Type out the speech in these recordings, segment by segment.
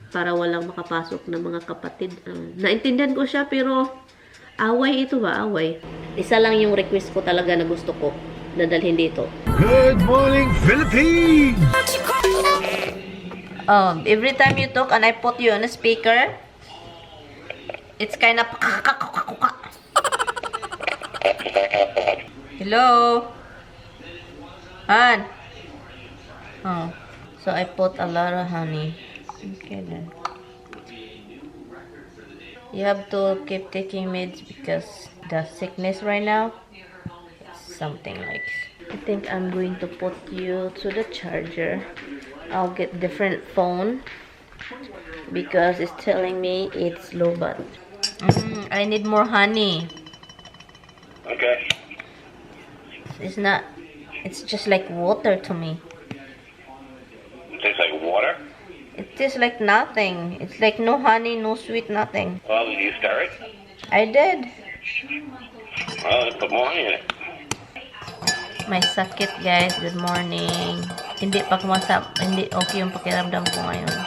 para walang makapasok na mga kapatid. Naintindihan ko siya, pero away ito ba? Away. Isa lang yung request ko talaga na gusto ko dadalhin dito. Good morning, Philippines! Every time you talk and I put you on a speaker, it's kind of... Hello? Han? Oh. So I put a lot of honey. Okay then. You have to keep taking meds because the sickness right now, something like... I think I'm going to put you to the charger. I'll get different phone because it's telling me it's low bat. I need more honey. Okay. It's not, it's just like water to me. It tastes like water? It tastes like nothing. It's like no honey, no sweet, nothing. Well, did you stir it? I did. Well, let's put more honey in it. May sakit, guys. Good morning. Hindi okay yung pakiramdam ko ngayon.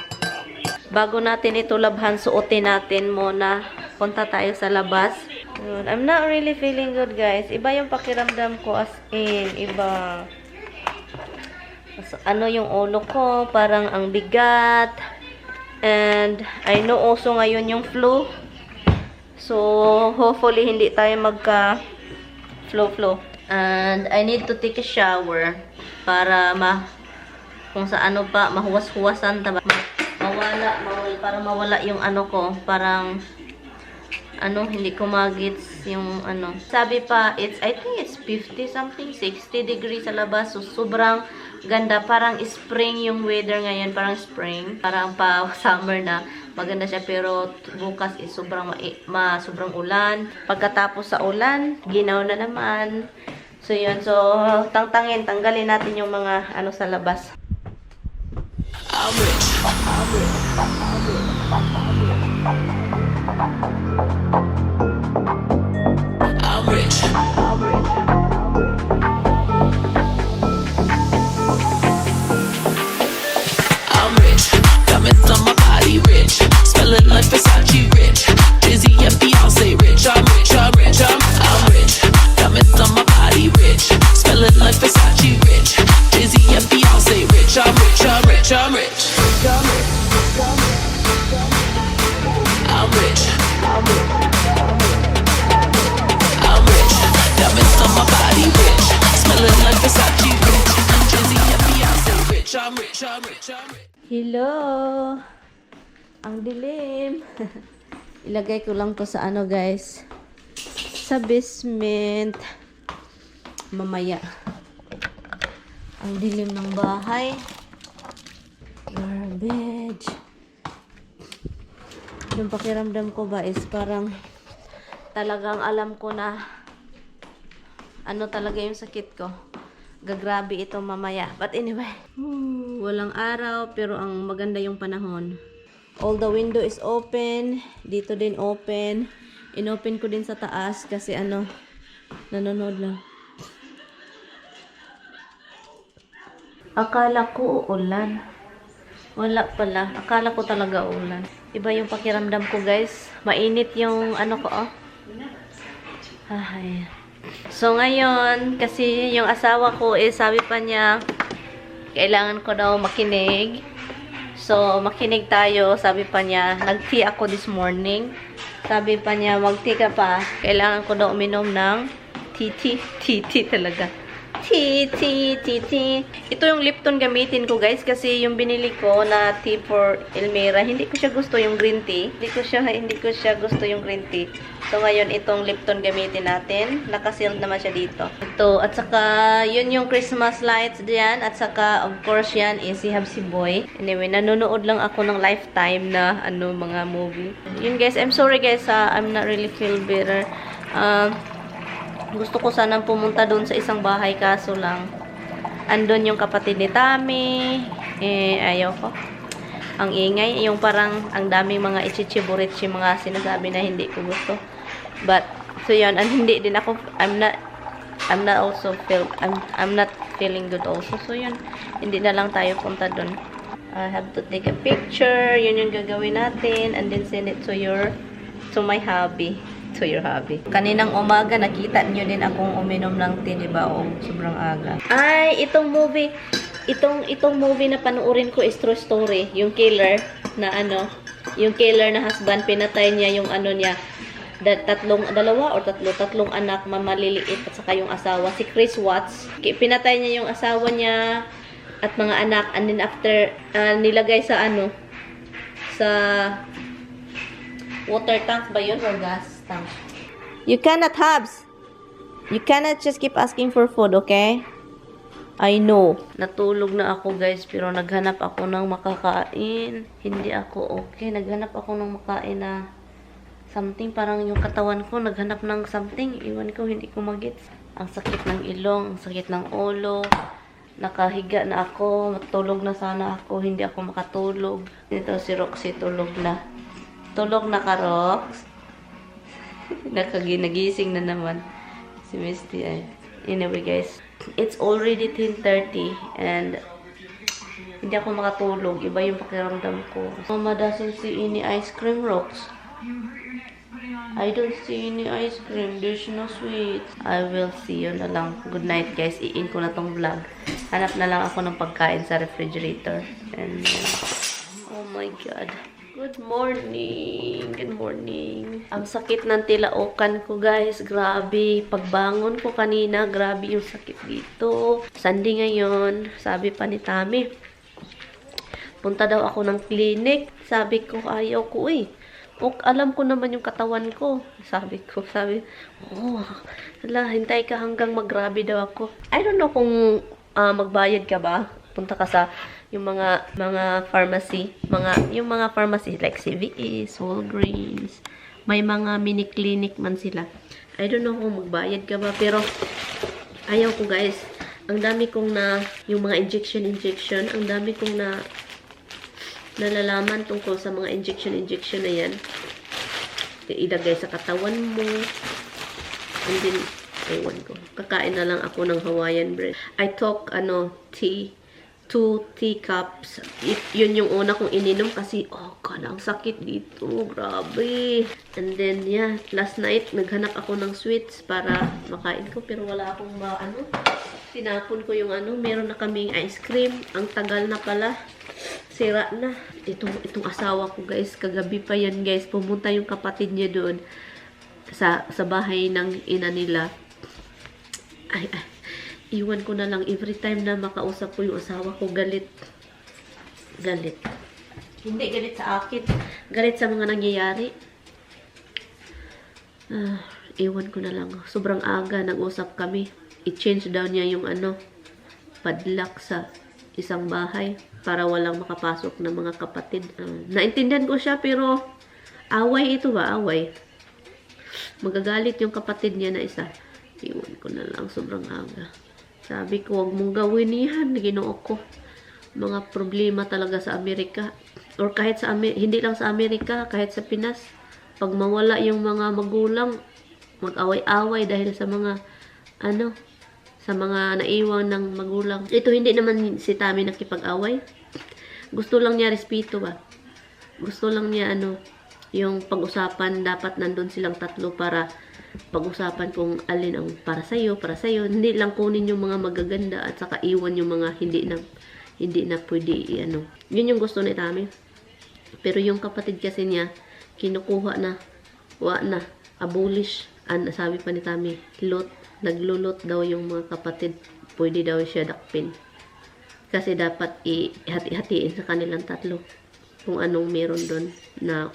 Bago natin ito labhan, suotin natin muna. Punta tayo sa labas. I'm not really feeling good, guys. Iba yung pakiramdam ko, as in, iba. Ano yung ulo ko, parang ang bigat. And I know also ngayon yung flu. So, hopefully hindi tayo magka-flu. And I need to take a shower para kung sa ano pa, mahuwas-huwasan para mawala yung ano ko, parang hindi ko magets yung ano. Sabi pa, I think it's 50 something, 60 degrees sa labas. So, sobrang ganda. Parang spring yung weather ngayon. Parang spring. Parang pa summer na. Maganda siya. Pero bukas is sobrang ulan. Pagkatapos sa ulan, ginaw na naman. So, yun. So, tanggalin natin yung mga ano sa labas. I'm rich. Diamonds on my body rich. Smelling like Versace rich. Dizzy and Beyonce rich. I'm rich. Diamonds on my body rich. Smelling like Versace rich. Dizzy and Beyonce rich. I'm rich. I'm rich. Diamonds on my body rich. Smelling like Versace rich. Dizzy and Beyonce rich. I'm rich. Hello. Ang dilim. Ilagay ko lang to sa ano, guys. Sa basement. Mamaya. Ang dilim ng bahay. Garbage. Yung pakiramdam ko ba is parang talagang alam ko na ano talaga yung sakit ko. Gagrabe ito mamaya. But anyway, walang araw pero ang maganda yung panahon. All the window is open. Dito din open. Inopen ko din sa taas kasi nanonood lang. Akala ko uulan. Wala pala. Akala ko talaga uulan. Iba yung pakiramdam ko, guys. Mainit yung ano ko, oh. Ay. So, ngayon, kasi yung asawa ko, sabi pa niya, kailangan ko daw makinig. So, makinig tayo. Sabi pa niya, nag-tea ako this morning. Sabi pa niya, mag-tea ka pa. Kailangan ko daw uminom ng tea talaga. Tea. Ito yung Lipton gamitin ko, guys, kasi yung binili ko na tea for Elmira, hindi ko siya gusto yung green tea. Hindi ko siya gusto yung green tea. So, ngayon, itong Lipton gamitin natin. Nakasealed naman siya dito. Ito, at saka, yun yung Christmas lights diyan. At saka, of course, yan is si Habsi Boy. Anyway, nanonood lang ako ng Lifetime na, mga movie. Yun, guys, I'm sorry, guys, I'm not really feel better. Gusto ko sanang pumunta doon sa isang bahay, kaso lang andun yung kapatid ni Tami. Ayoko. Ang ingay, yung parang ang daming mga ichichiburitsi, mga sinasabi na hindi ko gusto. But so yun, and hindi din ako, I'm not feeling good also. So yun, hindi na lang tayo punta doon. I have to take a picture. Yun yung gagawin natin. And then send it to my hubby. To your hubby. Kaninang umaga, nakita niyo din akong uminom ng tea, diba? O, sobrang aga. Ay, itong movie na panoorin ko is True Story. Yung killer na yung killer na husband, pinatay niya yung niya. Tatlong anak, maliliit at saka yung asawa. Si Chris Watts. Pinatay niya yung asawa niya at mga anak, and then after nilagay sa sa water tank ba yun or gas tank? You cannot, Habs. You cannot just keep asking for food, okay? I know. Natulog na ako, guys, pero naghanap ako ng makakain. Hindi ako okay. Naghanap ako ng makain na something, parang yung katawan ko naghanap ng something. Iwan ko, hindi ko magets. Ang sakit ng ilong, ang sakit ng ulo. Nakahiga na ako, matulog na sana ako, hindi ako makatulog. Dito si Roxy tulog na. Tulog na ka, Rox? Nagising na naman si Misty. Anyway, guys, it's already 10:30 and hindi ako makatulog. Iba yung pakiramdam ko. Mama doesn't see any ice cream, Rox. I don't see any ice cream. There's no sweets. I will see you na lang. Good night, guys. I-in ko na tong vlog. Hanap na lang ako ng pagkain sa refrigerator. And oh my God. Good morning. Good morning. Ang sakit ng tilaokan ko, guys. Grabe. Pagbangon ko kanina, grabe yung sakit dito. Sunday ngayon. Sabi pa ni Tami, punta daw ako ng clinic. Sabi ko, ayaw ko eh. Alam ko naman yung katawan ko. Sabi, hintay ka hanggang mag-grabe daw ako. I don't know kung magbayad ka ba. Punta ka sa yung mga pharmacy, yung mga pharmacy like CVS, Walgreens. May mga mini clinic man sila. I don't know kung magbayad ka ba, pero ayaw ko, guys. Ang dami kong yung mga injection, ang dami kong nalalaman tungkol sa mga injection na yan. Ilagay sa katawan mo. And then, ewan ko. Kakain na lang ako ng Hawaiian bread. I took, tea. 2 teacups. Yun yung una kong ininom kasi, ang sakit dito. Grabe. And then, yeah, last night, naghanap ako ng sweets para makain ko. Pero wala akong tinapon ko yung meron na kaming ice cream. Ang tagal na pala. Sira na. Itong asawa ko, guys. Kagabi pa yan, guys. Pumunta yung kapatid niya doon sa bahay ng ina nila. Iwan ko na lang. Every time na makausap ko yung asawa ko, galit. Galit. Hindi galit sa akin. Galit sa mga nangyayari. Iwan ko na lang. Sobrang aga, nag-usap kami. I-change daw niya yung padlock sa isang bahay para walang makapasok na mga kapatid. Naintindihan ko siya, pero away ito ba? Away. Magagalit yung kapatid niya na isa. Iwan ko na lang. Sobrang aga. Sabi ko, wag mong gawin yan. Ginoo ko. Mga problema talaga sa Amerika. Or kahit hindi lang sa Amerika, kahit sa Pinas. Pag mawala yung mga magulang, mag-away-away dahil sa mga, sa mga naiwan ng magulang. Ito, hindi naman si Tami nakipag-away. Gusto lang niya respeto ba? Gusto lang niya, yung pag-usapan, dapat nandun silang tatlo para pag-usapan kung alin ang para sa'yo. Hindi lang kunin yung mga magaganda at saka iwan yung mga hindi na pwede, Yun yung gusto ni Tami. Pero yung kapatid kasi niya, kinukuha na, abolish. Sabi pa ni Tami, naglulot daw yung mga kapatid. Pwede daw siya dakpin. Kasi dapat ihati-hatiin sa kanilang tatlo kung anong meron doon na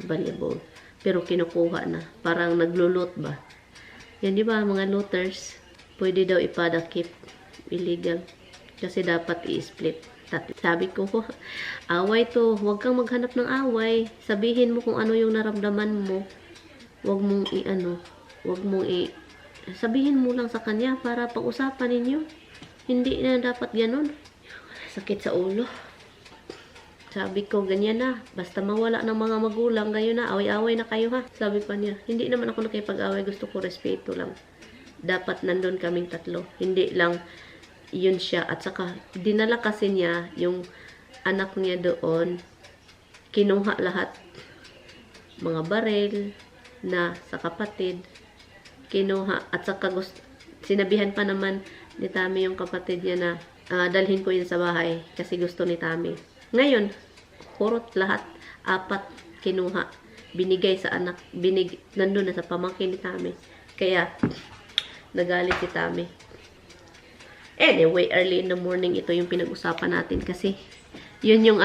valuable. Pero kinukuha na. Parang naglulot ba? Yan, di ba, mga looters, pwede daw ipadakip. Illegal. Kasi dapat i-split. Sabi ko, away to. Huwag kang maghanap ng away. Sabihin mo kung ano yung naramdaman mo. Huwag mong sabihin mo lang sa kanya para pag-usapan ninyo. Hindi na dapat ganun. Sakit sa ulo. Sabi ko, ganyan na. Basta mawala ng mga magulang, gayon na. Away-away na kayo, ha? Sabi pa niya, hindi naman ako nakipag-away. Gusto ko respeto lang. Dapat nandun kaming tatlo. Hindi lang yun siya. At saka, dinala kasi niya yung anak niya doon, kinuha lahat. Mga baril na sa kapatid, kinuha. At saka sinabihan pa naman ni Tami yung kapatid niya na dalhin ko yun sa bahay kasi gusto ni Tami. Ngayon, kurot lahat, 4 kinuha. Binigay sa anak, nandun na sa pamangkin ni Tami. Kaya, nagalit si Tami. Anyway, early in the morning, ito yung pinag-usapan natin kasi yun yung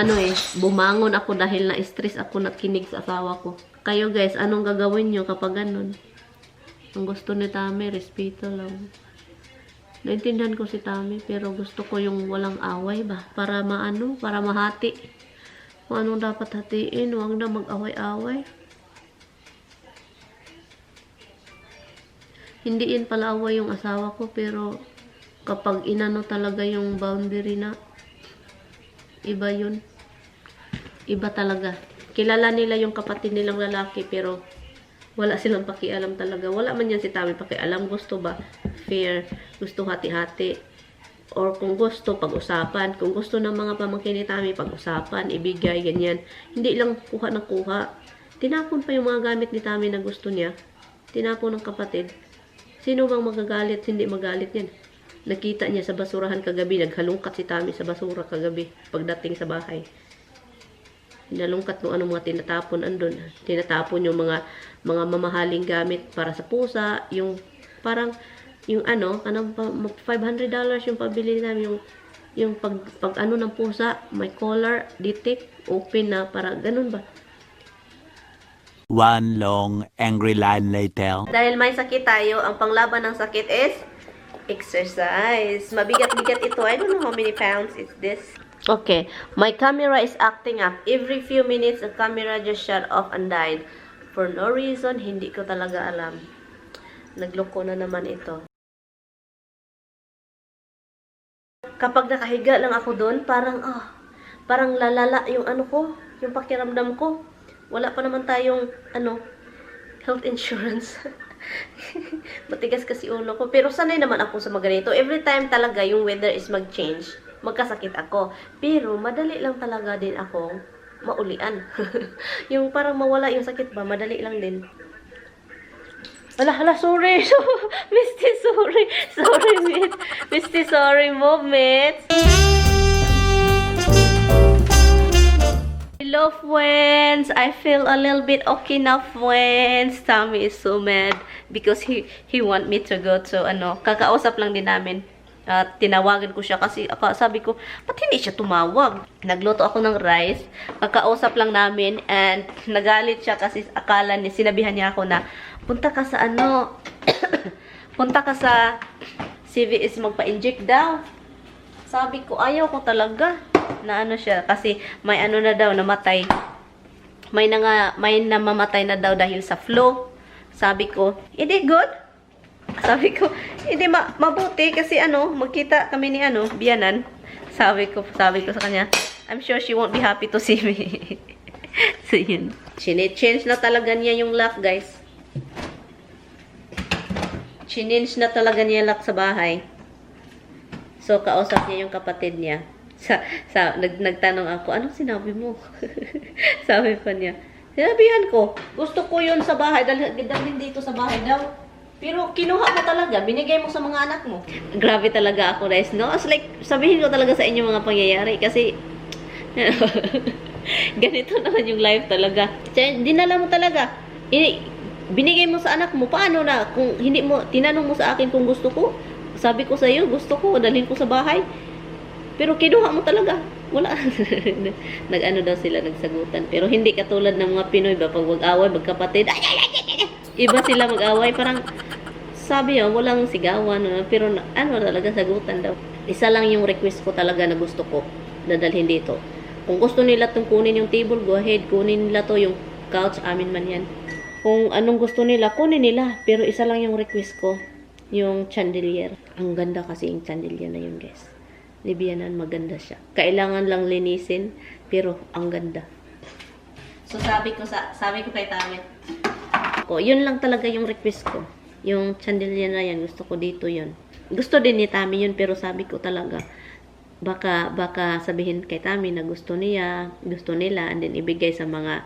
bumangon ako dahil na-stress ako nakinig sa asawa ko. Kayo guys, anong gagawin nyo kapag ganun? Ang gusto ni Tami, respeto lang. Naintindihan ko si Tami, pero gusto ko yung walang away ba? Para para mahati. Kung anong dapat hatiin, huwag na mag-away-away. Hindi yun pala away yung asawa ko, pero kapag inano talaga yung boundary na, iba yun. Iba talaga. Kilala nila yung kapatid nilang lalaki, pero wala silang pakialam talaga. Wala man yan si Tami pakialam. Gusto ba? Fair. Gusto hati-hati. Or kung gusto, pag-usapan. Kung gusto ng mga pamangkin ni Tami, pag-usapan, ibigay, ganyan. Hindi lang kuha na kuha. Tinapon pa yung mga gamit ni Tami na gusto niya. Tinapon ng kapatid. Sino bang magagalit? Hindi magalit yan. Nakita niya sa basurahan kagabi, naghalungkat si Tami sa basura kagabi pagdating sa bahay. Hinalungkat kung anong mga tinatapon andun. Tinatapon yung mga mamahaling gamit para sa pusa, yung parang yung $500 yung pabili namin, yung pag ng pusa, may collar, detect, open na, para ganun ba? One long angry line later. Dahil may sakit tayo, ang panglaban ng sakit is exercise. Mabigat-bigat ito. I don't know how many pounds is this. Okay. My camera is acting up. Every few minutes, the camera just shut off and died. For no reason, hindi ko talaga alam. Nagloko na naman ito. Kapag nakahiga lang ako doon, parang lalala yung yung pakiramdam ko. Wala pa naman tayong, health insurance. Matigas kasi ulo ko. Pero sanay naman ako sa mga ganito. Every time talaga yung weather is mag-change, magkasakit ako. Pero madali lang talaga din akong maulian. Yung parang mawala yung sakit ba, madali lang din. Hala, sorry. Misty, sorry. Sorry, mate. Misty, sorry, mate. Hello, friends. I feel a little bit okay now, friends. Tommy is so mad because he want me to go to, kakausap lang din namin. At tinawagan ko siya kasi sabi ko, ba't hindi siya tumawag? Nagluto ako ng rice, kakausap lang namin, and nagalit siya kasi akala niya, sinabihan niya ako na, punta ka sa punta ka sa CVS magpa-inject daw. Sabi ko, ayaw ko talaga na siya, kasi may na daw, namatay. May namamatay na daw dahil sa flu. Sabi ko, hindi good? Sabi ko, hindi mabuti kasi magkita kami ni biyanan. Sabi ko sa kanya, I'm sure she won't be happy to see me. So yun. Change na talaga niya yung lock, guys. Change na talaga niya lock sa bahay. So kausap niya yung kapatid niya. Nagtanong ako, anong sinabi mo? Sabi pa niya, sinabihan ko, gusto ko yun sa bahay, dalhin dito sa bahay daw. Pero kinuha mo talaga, binigay mo sa mga anak mo. Grabe talaga ako, guys, no? As like, sabihin ko talaga sa inyo mga pangyayari, kasi, ganito naman yung life talaga. Dinala mo talaga. Binigay mo sa anak mo, paano na? Kung hindi mo, tinanong mo sa akin kung gusto ko, sabi ko sa iyo, gusto ko, dalhin ko sa bahay. Pero kinuha mo talaga. Wala. Daw sila, nagsagutan. Pero hindi katulad ng mga Pinoy ba, pag mag-away, magkapatid, iba sila mag-away. Parang, sabi walang sigawan. Pero talaga, sagutan daw. Isa lang yung request ko talaga na gusto ko, dadalhin dito. Kung gusto nila itong kunin yung table, go ahead. Kunin nila to, yung couch, amin man yan. Kung anong gusto nila, kunin nila. Pero isa lang yung request ko, yung chandelier. Ang ganda kasi yung chandelier na yun, guys. Libyanan, maganda siya. Kailangan lang linisin, pero ang ganda. So sabi ko kay Tami, yun lang talaga yung request ko. Yung chandelier na yan, gusto ko dito yun. Gusto din ni Tami yun, pero sabi ko talaga, baka sabihin kay Tami na gusto nila, and then ibigay sa mga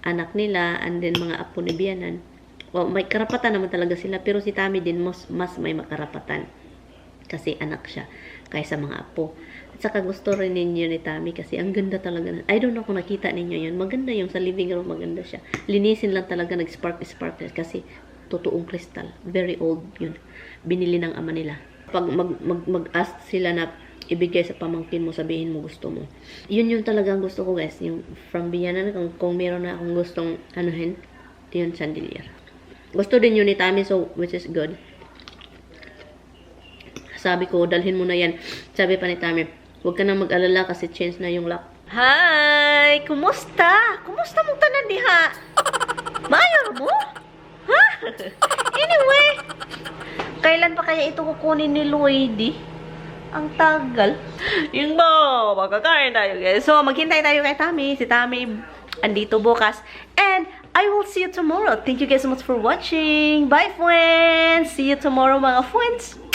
anak nila, and then mga apo ni Bianan. O, may karapatan naman talaga sila, pero si Tami din mas may makarapatan. Kasi anak siya, kaysa mga apo. At saka gusto rin ninyo ni Tami kasi ang ganda talaga. I don't know kung nakita ninyo yun. Maganda yung sa living room, maganda siya. Linisin lang talaga, nag-spark kasi totoong crystal. Very old yun. Binili ng ama nila. Pag mag-ask sila na ibigay sa pamangkin mo, sabihin mo gusto mo. Yun yung talagang gusto ko, guys. Yung from Bianan, kung meron na akong gustong anuhin, yun chandelier. Gusto din yun ni Tami, so which is good. Sabi ko, dalhin mo na yan. Sabi pa ni Tami, huwag ka nang mag-alala kasi change na yung lock. Hi! Kumusta? Kumusta mong tanan diha? Mayor mo? Ha? Anyway, kailan pa kaya ito kukunin ni Lloydie? Ang tagal. Yung ba, magkakain tayo, guys. So, maghintay tayo kay Tami. Si Tami, andito bukas. And, I will see you tomorrow. Thank you guys so much for watching. Bye, friends! See you tomorrow, mga friends!